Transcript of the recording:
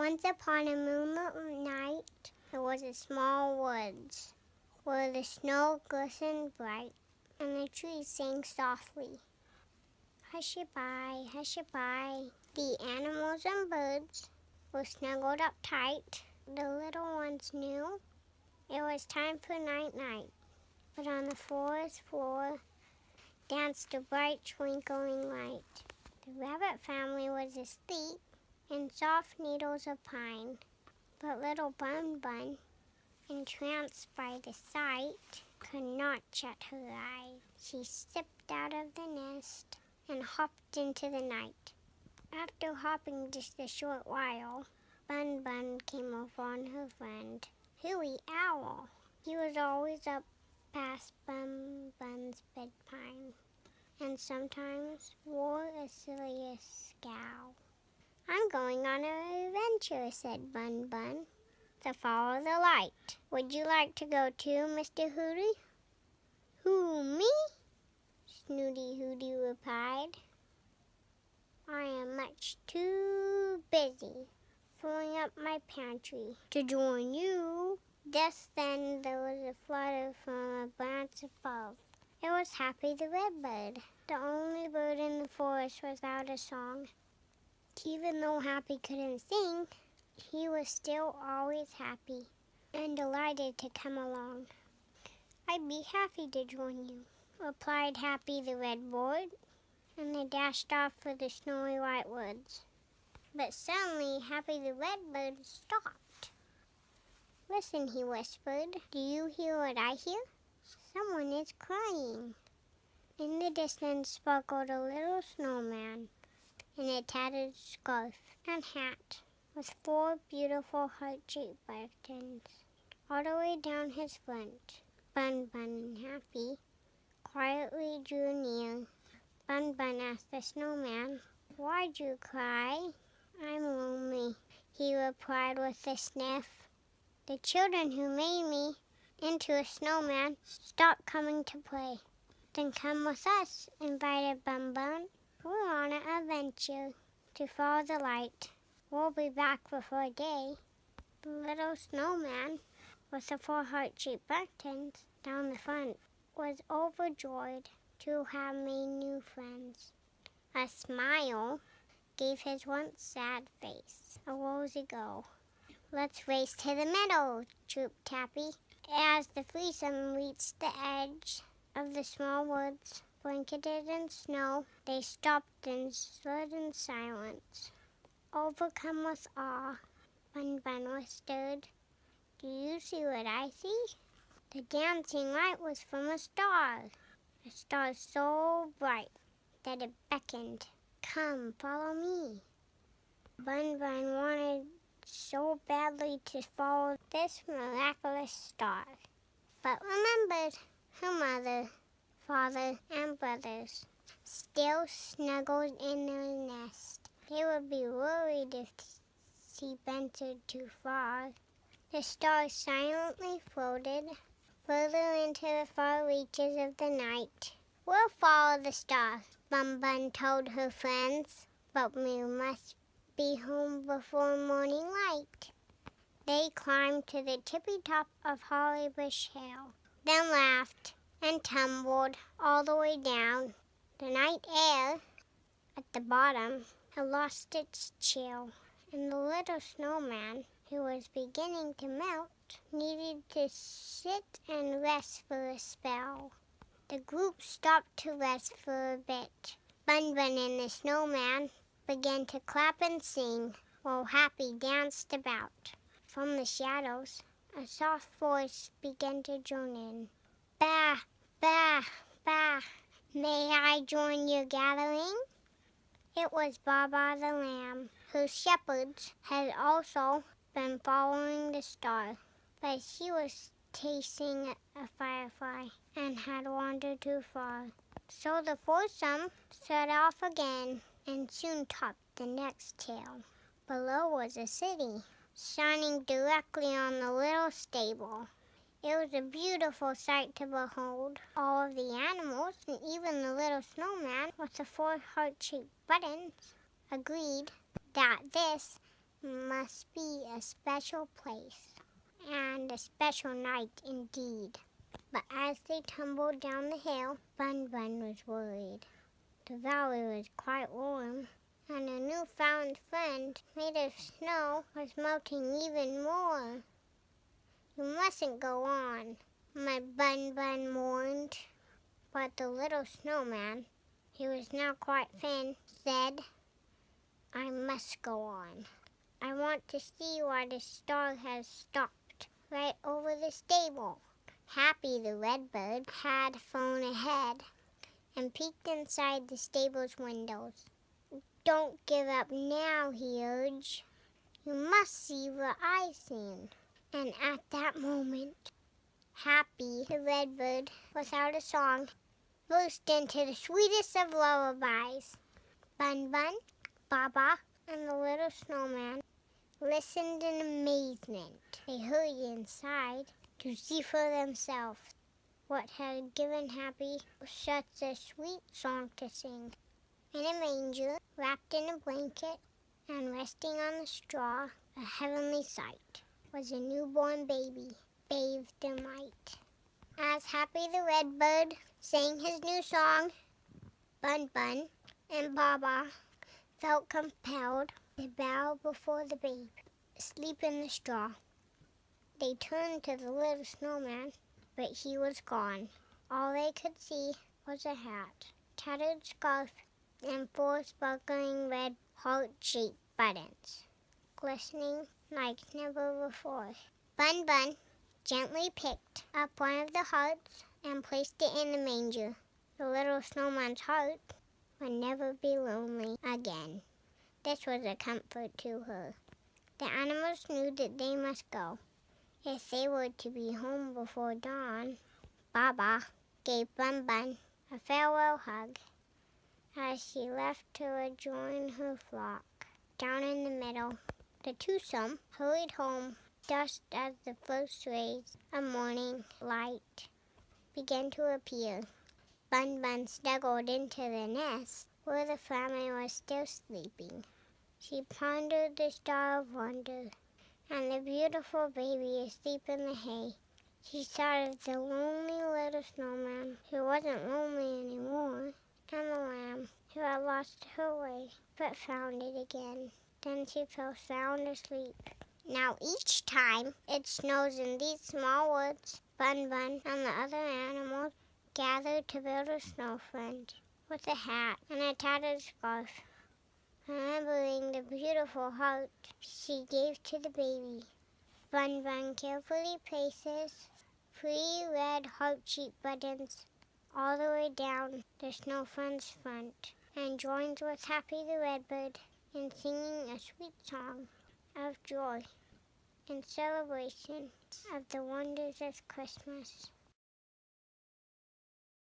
Once upon a moonlit night, there was a small woods where the snow glistened bright and the trees sang softly. Hush-a-bye, hush-a-bye. The animals and birds were snuggled up tight. The little ones knew it was time for night-night. But on the forest floor danced a bright twinkling light. The rabbit family was asleep in soft needles of pine. But little Bun Bun, entranced by the sight, could not shut her eyes. She slipped out of the nest and hopped into the night. After hopping just a short while, Bun Bun came upon her friend, Hooey Owl. He was always up past Bun Bun's bedtime, and sometimes wore a silly scowl. "I'm going on an adventure," said Bun Bun, "to follow the light. Would you like to go too, Mr. Hooty?" "Who, me?" Snooty Hooty replied. "I am much too busy filling up my pantry to join you." Just then there was a flutter from a branch above. It was Happy the Redbird, the only bird in the forest without a song. Even though Happy couldn't sing, he was still always happy and delighted to come along. "I'd be happy to join you," replied Happy the Redbird, and they dashed off for the snowy white woods. But suddenly Happy the Redbird stopped. "Listen," he whispered. "Do you hear what I hear? Someone is crying." In the distance sparkled a little snowman in a tattered scarf and hat with 4 beautiful heart-shaped buttons all the way down his front. Bun Bun and Happy quietly drew near. Bun Bun asked the snowman, "Why'd you cry?" "I'm lonely," he replied with a sniff. "The children who made me into a snowman stopped coming to play." "Then come with us," invited Bun Bun. "We're on an adventure to follow the light. We'll be back before day." The little snowman with the 4 heart-shaped buttons down the front was overjoyed to have made new friends. A smile gave his once sad face a rosy glow. "Let's race to the meadow," chirped Happy. As the threesome reached the edge of the small woods, blanketed in snow, they stopped and stood in silence. Overcome with awe, Bun Bun whispered, "Do you see what I see?" The dancing light was from a star so bright that it beckoned. "Come, follow me." Bun Bun wanted so badly to follow this miraculous star, but remembered her mother, father, and brothers still snuggled in their nest. They would be worried if she ventured too far. The star silently floated further into the far reaches of the night. "We'll follow the star," Bun Bun told her friends, "but we must be home before morning light." They climbed to the tippy top of Holly Bush Hill, then laughed and tumbled all the way down. The night air at the bottom had lost its chill, and the little snowman, who was beginning to melt, needed to sit and rest for a spell. The group stopped to rest for a bit. Bun Bun and the snowman began to clap and sing, while Happy danced about. From the shadows, a soft voice began to join in. "Bah, bah, bah, may I join your gathering?" It was Baba the lamb, whose shepherds had also been following the star, but she was chasing a firefly and had wandered too far. So the foursome set off again and soon topped the next hill. Below was a city, shining directly on the little stable. It was a beautiful sight to behold. All of the animals, and even the little snowman with the 4 heart-shaped buttons, agreed that this must be a special place, and a special night indeed. But as they tumbled down the hill, Bun Bun was worried. The valley was quite warm, and a new-found friend made of snow was melting even more. "You mustn't go on," my Bun Bun mourned. But the little snowman, he was now quite thin, said, "I must go on. I want to see why the star has stopped right over the stable." Happy the redbird had flown ahead and peeked inside the stable's windows. "Don't give up now," he urged. "You must see what I've seen." And at that moment, Happy the redbird, without a song, burst into the sweetest of lullabies. Bun Bun, Baba, and the little snowman listened in amazement. They hurried inside to see for themselves what had given Happy such a sweet song to sing. In a manger, wrapped in a blanket, and resting on the straw, a heavenly sight, was a newborn baby, bathed in light. As Happy the redbird sang his new song, Bun Bun and Baba felt compelled to bow before the babe, asleep in the straw. They turned to the little snowman, but he was gone. All they could see was a hat, tattered scarf, and 4 sparkling red heart-shaped buttons, glistening like never before. Bun Bun gently picked up one of the hearts and placed it in the manger. The little snowman's heart would never be lonely again. This was a comfort to her. The animals knew that they must go. If they were to be home before dawn, Baba gave Bun Bun a farewell hug as she left to rejoin her flock. Down in the meadow, the twosome hurried home just as the first rays of morning light began to appear. Bun Bun snuggled into the nest where the family was still sleeping. She pondered the Star of Wonder and the beautiful baby asleep in the hay. She thought of the lonely little snowman who wasn't lonely anymore, and the lamb who had lost her way but found it again. Then she fell sound asleep. Now each time it snows in these small woods, Bun Bun and the other animals gather to build a snow friend with a hat and a tattered scarf, remembering the beautiful heart she gave to the baby. Bun Bun carefully places 3 red heart-shaped buttons all the way down the snow friend's front and joins with Happy the redbird in singing a sweet song of joy in celebration of the wonders of Christmas.